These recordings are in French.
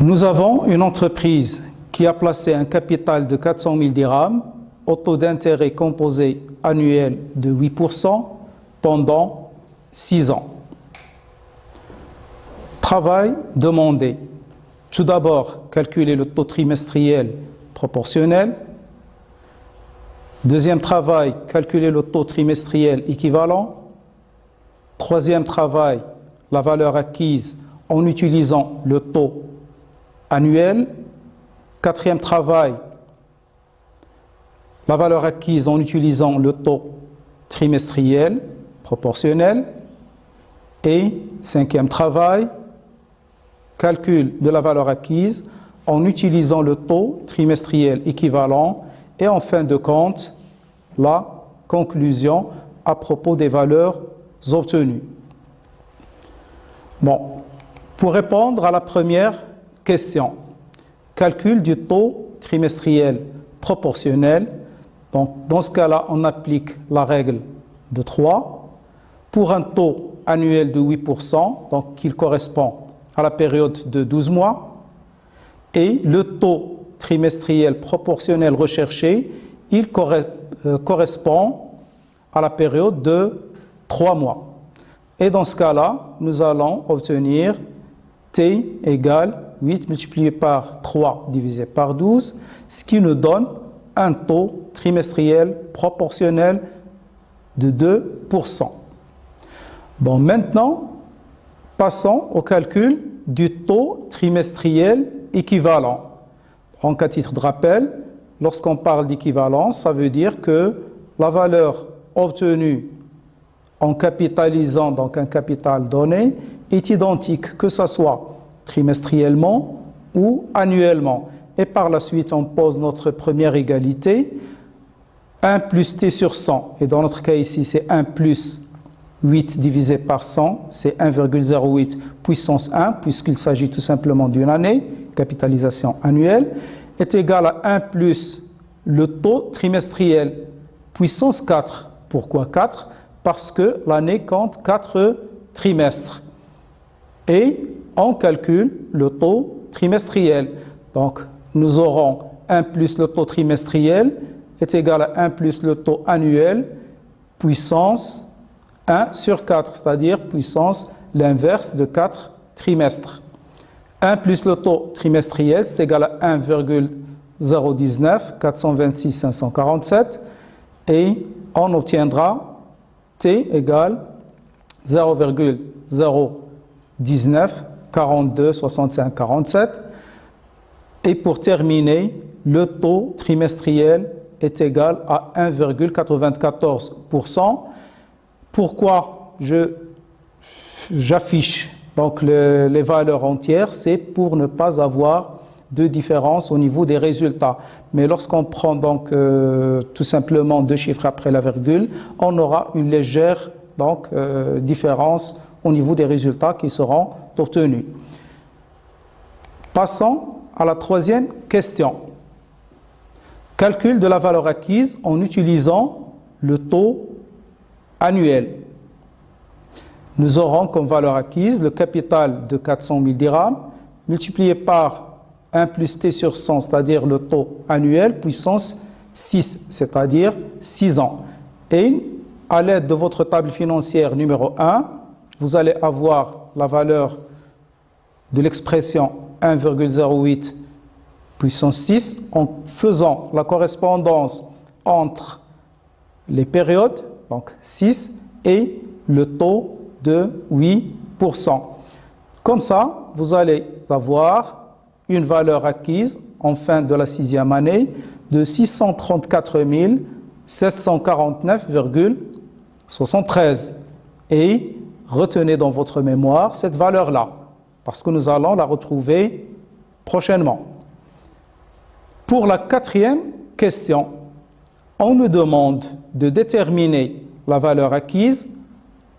Nous avons une entreprise qui a placé un capital de 400 000 dirhams au taux d'intérêt composé annuel de 8% pendant 6 ans. Travail demandé. Tout d'abord, calculer le taux trimestriel proportionnel. Deuxième travail, calculer le taux trimestriel équivalent. Troisième travail, la valeur acquise en utilisant le taux annuel. Quatrième travail, la valeur acquise en utilisant le taux trimestriel proportionnel. Et cinquième travail, calcul de la valeur acquise en utilisant le taux trimestriel équivalent. Et en fin de compte, la conclusion à propos des valeurs obtenues. Bon, pour répondre à la première question, calcul du taux trimestriel proportionnel. Donc, dans ce cas-là, on applique la règle de 3 pour un taux annuel de 8%, donc qui correspond à la période de 12 mois, et le taux trimestriel proportionnel recherché, il correspond à la période de 3 mois. Et dans ce cas-là, nous allons obtenir T égale 8 multiplié par 3 divisé par 12, ce qui nous donne un taux trimestriel proportionnel de 2%. Bon, maintenant, passons au calcul du taux trimestriel équivalent. Donc, à titre de rappel, lorsqu'on parle d'équivalence, ça veut dire que la valeur obtenue en capitalisant donc un capital donné est identique, que ce soit trimestriellement ou annuellement. Et par la suite, on pose notre première égalité, 1 plus t sur 100. Et dans notre cas ici, c'est 1 plus 8 divisé par 100, c'est 1,08 puissance 1, puisqu'il s'agit tout simplement d'une année, capitalisation annuelle, est égal à 1 plus le taux trimestriel, puissance 4. Pourquoi 4? Parce que l'année compte 4 trimestres. Et on calcule le taux trimestriel. Donc, nous aurons 1 plus le taux trimestriel est égal à 1 plus le taux annuel, puissance 1 sur 4, c'est-à-dire puissance l'inverse de 4 trimestres. 1 plus le taux trimestriel, c'est égal à 1,019, 426, 547. Et on obtiendra T égale 0,019, 42, 65, 47. Et pour terminer, le taux trimestriel est égal à 1,94%. Pourquoi j'affiche donc les valeurs entières? C'est pour ne pas avoir de différence au niveau des résultats. Mais lorsqu'on prend donc tout simplement 2 chiffres après la virgule, on aura une légère donc, différence au niveau des résultats qui seront obtenus. Passons à la troisième question. Calcul de la valeur acquise en utilisant le taux annuel. Nous aurons comme valeur acquise le capital de 400 000 dirhams multiplié par 1 plus t sur 100, c'est-à-dire le taux annuel, puissance 6, c'est-à-dire 6 ans. Et à l'aide de votre table financière numéro 1, vous allez avoir la valeur de l'expression 1,08 puissance 6 en faisant la correspondance entre les périodes, donc 6, et le taux de 8%. Comme ça, vous allez avoir une valeur acquise en fin de la 6e année de 634 749,73. Et retenez dans votre mémoire cette valeur-là, parce que nous allons la retrouver prochainement. Pour la 4e question, on nous demande de déterminer la valeur acquise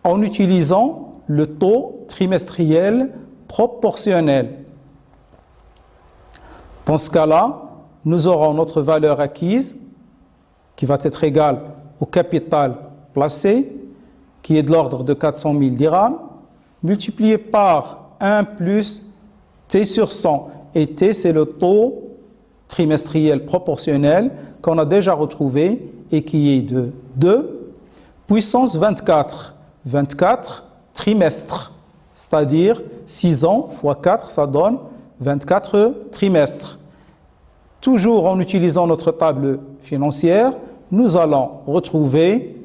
en utilisant le taux trimestriel proportionnel. Dans ce cas-là, nous aurons notre valeur acquise qui va être égale au capital placé, qui est de l'ordre de 400 000 dirhams, multiplié par 1 plus t sur 100. Et T, c'est le taux trimestriel proportionnel qu'on a déjà retrouvé et qui est de 2 puissance 24. 24 trimestres, c'est-à-dire 6 ans fois 4, ça donne 24 trimestres. Toujours en utilisant notre table financière, nous allons retrouver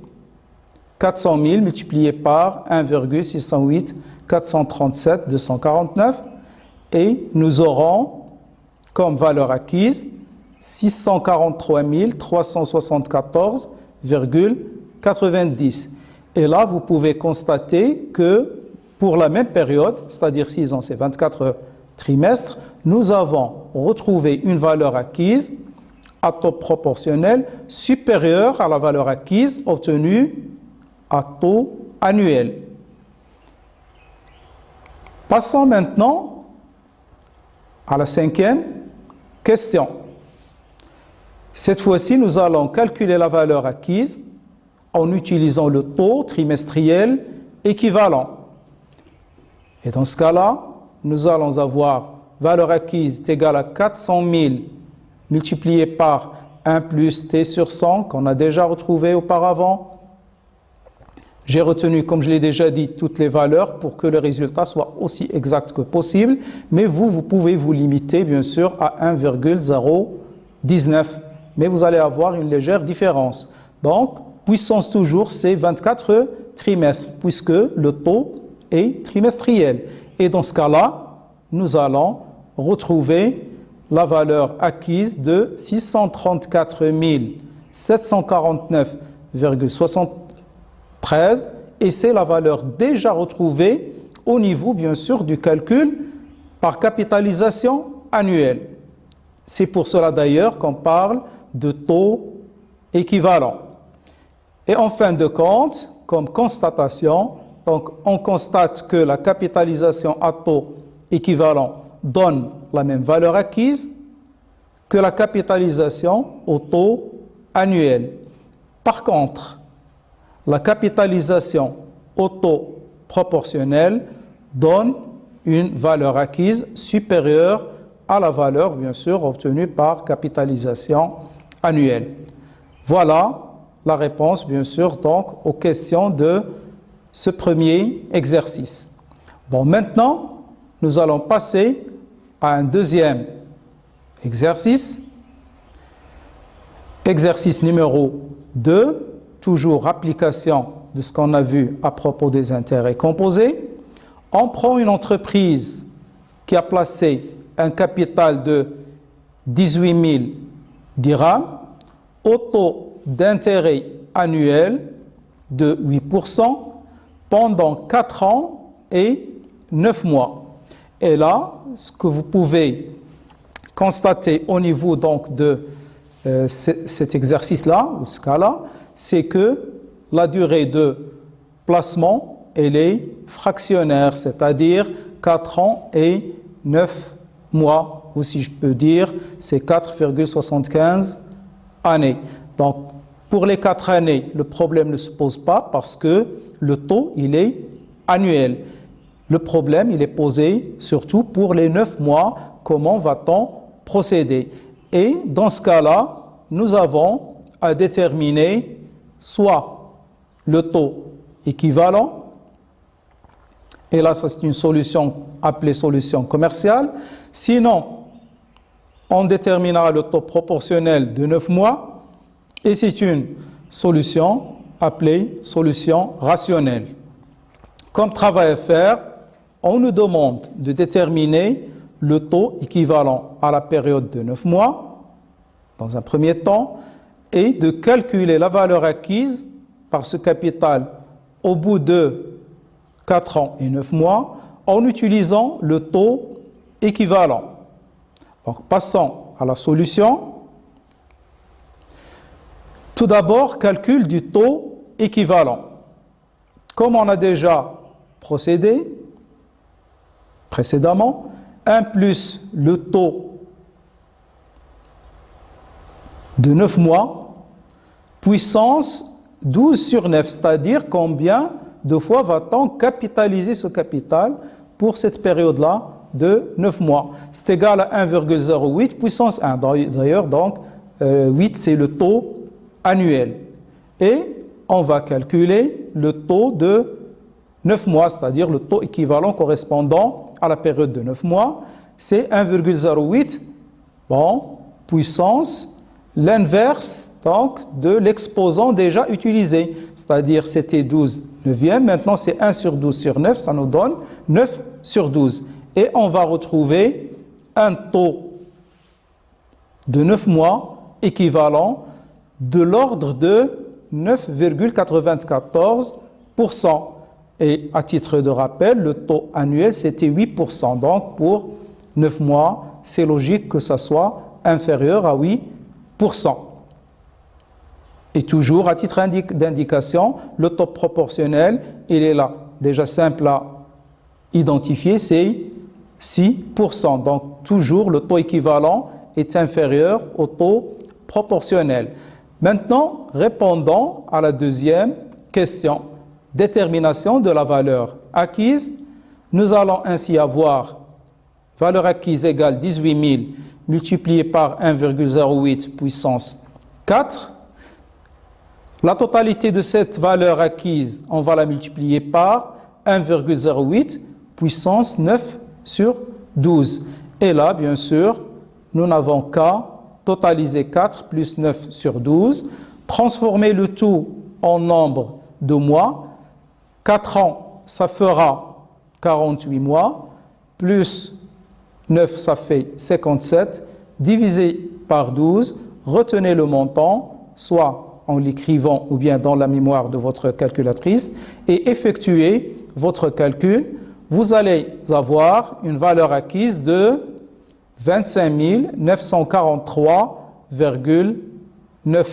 400 000 multiplié par 1,608 437 249 et nous aurons comme valeur acquise 643 374,90. Et là, vous pouvez constater que pour la même période, c'est-à-dire 6 ans, c'est 24 trimestres, nous avons retrouvé une valeur acquise à taux proportionnel supérieur à la valeur acquise obtenue à taux annuel. Passons maintenant à la 5e question. Cette fois-ci, nous allons calculer la valeur acquise en utilisant le taux trimestriel équivalent. Et dans ce cas-là, nous allons avoir valeur acquise égale à 400 000 multiplié par 1 plus T sur 100 qu'on a déjà retrouvé auparavant. J'ai retenu, comme je l'ai déjà dit, toutes les valeurs pour que le résultat soit aussi exact que possible, mais vous pouvez vous limiter bien sûr à 1,019, mais vous allez avoir une légère différence. Donc, puissance toujours, c'est 24 trimestres, puisque le taux est trimestriel. Et dans ce cas-là, nous allons retrouver la valeur acquise de 634 749,73 et c'est la valeur déjà retrouvée au niveau, bien sûr, du calcul par capitalisation annuelle. C'est pour cela d'ailleurs qu'on parle de taux équivalent. Et en fin de compte, comme constatation, donc on constate que la capitalisation à taux équivalent donne la même valeur acquise que la capitalisation au taux annuel. Par contre, la capitalisation au taux proportionnel donne une valeur acquise supérieure à la valeur, bien sûr, obtenue par capitalisation annuelle. Voilà la réponse, bien sûr, donc, aux questions de ce premier exercice. Bon, maintenant, nous allons passer à un deuxième exercice. Exercice numéro 2, toujours application de ce qu'on a vu à propos des intérêts composés. On prend une entreprise qui a placé un capital de 18 000 dirhams au taux d'intérêt annuel de 8% pendant 4 ans et 9 mois. Et là, ce que vous pouvez constater au niveau donc de cet exercice-là, ou ce cas-là, c'est que la durée de placement, elle est fractionnaire, c'est-à-dire 4 ans et 9 mois, ou si je peux dire, c'est 4,75 années. Donc, pour les 4 années, le problème ne se pose pas parce que le taux, il est annuel. Le problème, il est posé surtout pour les 9 mois. Comment va-t-on procéder? Et dans ce cas-là, nous avons à déterminer soit le taux équivalent, et là, ça c'est une solution appelée solution commerciale. Sinon, on déterminera le taux proportionnel de 9 mois, et c'est une solution appelée solution rationnelle. Comme travail à faire, on nous demande de déterminer le taux équivalent à la période de 9 mois, dans un premier temps, et de calculer la valeur acquise par ce capital au bout de 4 ans et 9 mois en utilisant le taux équivalent. Donc, passons à la solution. Tout d'abord, calcul du taux équivalent. Comme on a déjà procédé précédemment, 1 plus le taux de 9 mois, puissance 12 sur 9, c'est-à-dire combien de fois va-t-on capitaliser ce capital pour cette période-là de 9 mois. C'est égal à 1,08 puissance 1. D'ailleurs, donc, 8, c'est le taux annuel. Et on va calculer le taux de 9 mois, c'est-à-dire le taux équivalent correspondant à la période de 9 mois. C'est 1,08, puissance, l'inverse donc de l'exposant déjà utilisé. C'est-à-dire c'était 12 neuvième, maintenant c'est 1 sur 12 sur 9, ça nous donne 9 sur 12. Et on va retrouver un taux de 9 mois équivalent de l'ordre de 9,94%. Et à titre de rappel, le taux annuel, c'était 8%. Donc, pour 9 mois, c'est logique que ça soit inférieur à 8%. Et toujours, à titre d'indication, le taux proportionnel, il est là. Déjà simple à identifier, c'est 6%. Donc, toujours, le taux équivalent est inférieur au taux proportionnel. Maintenant, répondons à la deuxième question. Détermination de la valeur acquise. Nous allons ainsi avoir valeur acquise égale 18 000 multiplié par 1,08 puissance 4. La totalité de cette valeur acquise, on va la multiplier par 1,08 puissance 9 sur 12. Et là, bien sûr, nous n'avons qu'à totaliser 4 plus 9 sur 12, transformer le tout en nombre de mois. 4 ans, ça fera 48 mois, plus 9, ça fait 57, divisé par 12, retenez le montant, soit en l'écrivant ou bien dans la mémoire de votre calculatrice, et effectuez votre calcul. Vous allez avoir une valeur acquise de 25 943,9.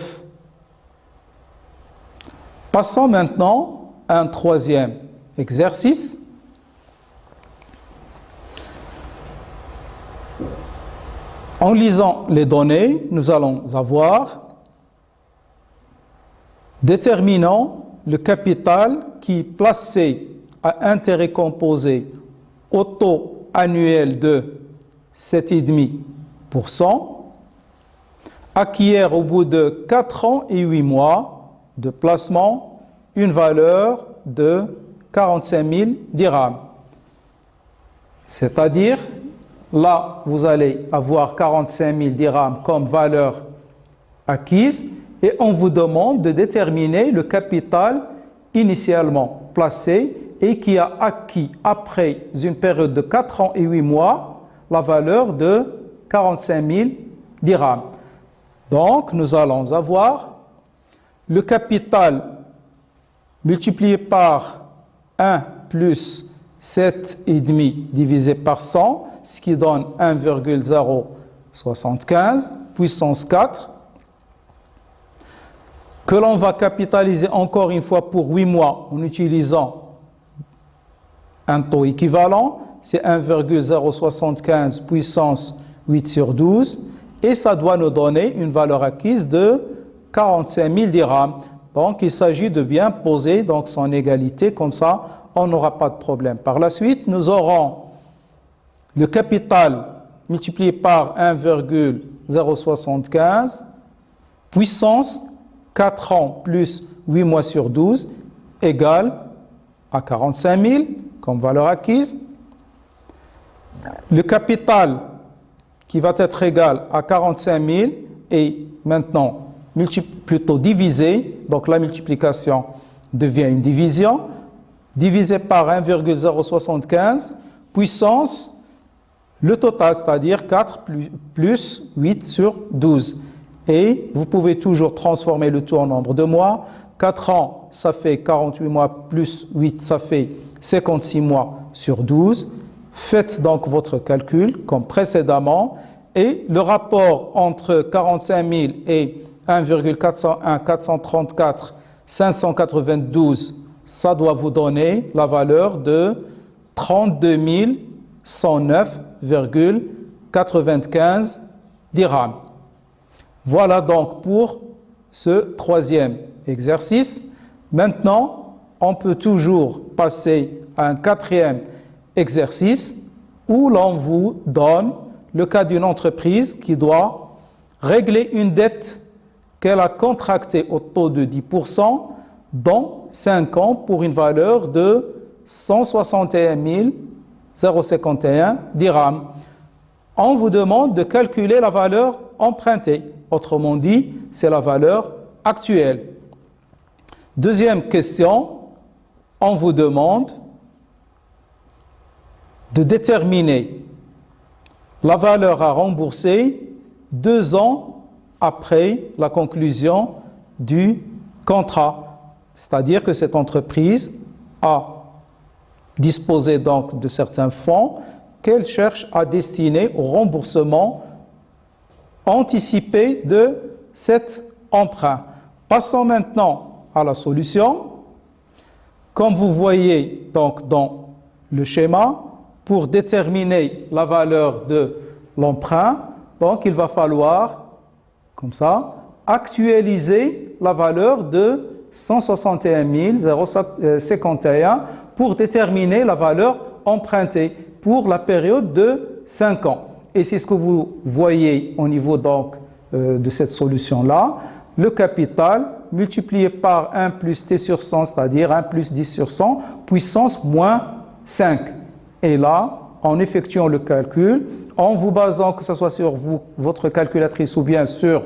Passons maintenant à un troisième exercice. En lisant les données, nous allons avoir déterminant le capital qui, placé à intérêt composé au taux annuel de 7,5%, acquiert au bout de 4 ans et 8 mois de placement une valeur de 45 000 dirhams. C'est-à-dire, là, vous allez avoir 45 000 dirhams comme valeur acquise et on vous demande de déterminer le capital initialement placé et qui a acquis après une période de 4 ans et 8 mois la valeur de 45 000 dirhams. Donc, nous allons avoir le capital multiplié par 1 plus 7,5 divisé par 100, ce qui donne 1,075 puissance 4, que l'on va capitaliser encore une fois pour 8 mois en utilisant un taux équivalent, c'est 1,075 puissance 8 sur 12, et ça doit nous donner une valeur acquise de 45 000 dirhams. Donc, il s'agit de bien poser donc, son égalité, comme ça, on n'aura pas de problème. Par la suite, nous aurons le capital multiplié par 1,075 puissance 4 ans plus 8 mois sur 12 égale à 45 000 comme valeur acquise. Le capital qui va être égal à 45 000 est maintenant plutôt divisé, donc la multiplication devient une division, divisé par 1,075 puissance le total, c'est-à-dire 4 plus 8 sur 12. Et vous pouvez toujours transformer le tout en nombre de mois. 4 ans, ça fait 48 mois, plus 8, ça fait 56 mois sur 12. Faites donc votre calcul comme précédemment. Et le rapport entre 45 000 et 1,401, 434, 592, ça doit vous donner la valeur de 32 109,95 dirhams. Voilà donc pour ce troisième exercice. Maintenant, on peut toujours passer à un quatrième exercice où l'on vous donne le cas d'une entreprise qui doit régler une dette qu'elle a contractée au taux de 10% dans 5 ans pour une valeur de 161 051 dirhams. On vous demande de calculer la valeur empruntée. Autrement dit, c'est la valeur actuelle. Deuxième question, on vous demande de déterminer la valeur à rembourser 2 ans après la conclusion du contrat. C'est-à-dire que cette entreprise a disposé donc de certains fonds qu'elle cherche à destiner au remboursement anticipé de cet emprunt. Passons maintenant à la solution. Comme vous voyez donc dans le schéma, pour déterminer la valeur de l'emprunt, donc il va falloir, comme ça, actualiser la valeur de 161 051 pour déterminer la valeur empruntée pour la période de 5 ans. Et c'est ce que vous voyez au niveau donc de cette solution-là. Le capital multiplié par 1 plus t sur 100, c'est-à-dire 1 plus 10 sur 100, puissance moins 5. Et là, en effectuant le calcul, en vous basant, que ce soit sur votre calculatrice ou bien sur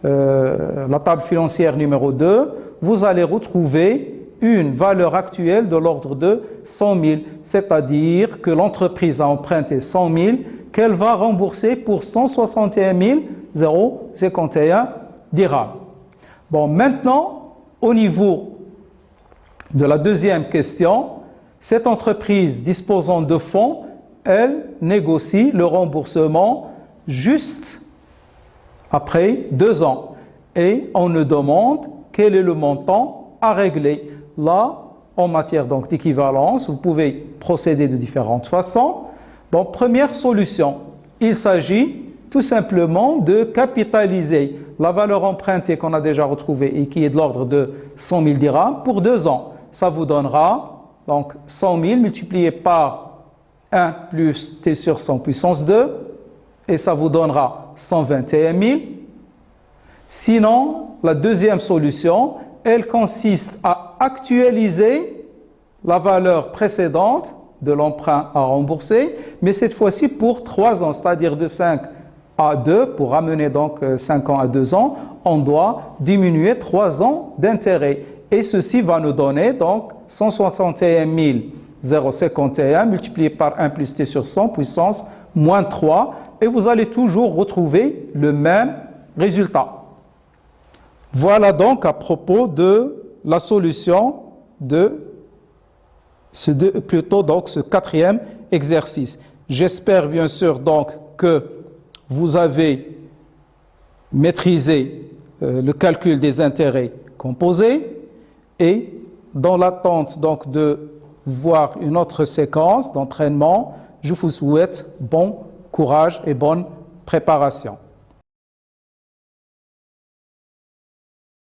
la table financière numéro 2, vous allez retrouver une valeur actuelle de l'ordre de 100 000, c'est-à-dire que l'entreprise a emprunté 100 000, qu'elle va rembourser pour 161 051 dirhams. Bon, maintenant, au niveau de la deuxième question, cette entreprise disposant de fonds, elle négocie le remboursement juste après 2 ans. Et on nous demande quel est le montant à régler. Là, en matière donc d'équivalence, vous pouvez procéder de différentes façons. Bon, première solution, il s'agit tout simplement de capitaliser la valeur empruntée qu'on a déjà retrouvée et qui est de l'ordre de 100 000 dirhams pour 2 ans. Ça vous donnera donc 100 000 multiplié par 1 plus t sur 100 puissance 2 et ça vous donnera 121 000. Sinon, la deuxième solution, elle consiste à actualiser la valeur précédente de l'emprunt à rembourser, mais cette fois-ci pour 3 ans, c'est-à-dire de 5 à 2, pour ramener donc 5 ans à 2 ans, on doit diminuer 3 ans d'intérêt. Et ceci va nous donner donc 161 051 multiplié par 1 plus t sur 100 puissance moins 3, et vous allez toujours retrouver le même résultat. Voilà donc à propos de la solution de ce 4e exercice. J'espère bien sûr donc que vous avez maîtrisé le calcul des intérêts composés et dans l'attente donc de voir une autre séquence d'entraînement, je vous souhaite bon courage et bonne préparation.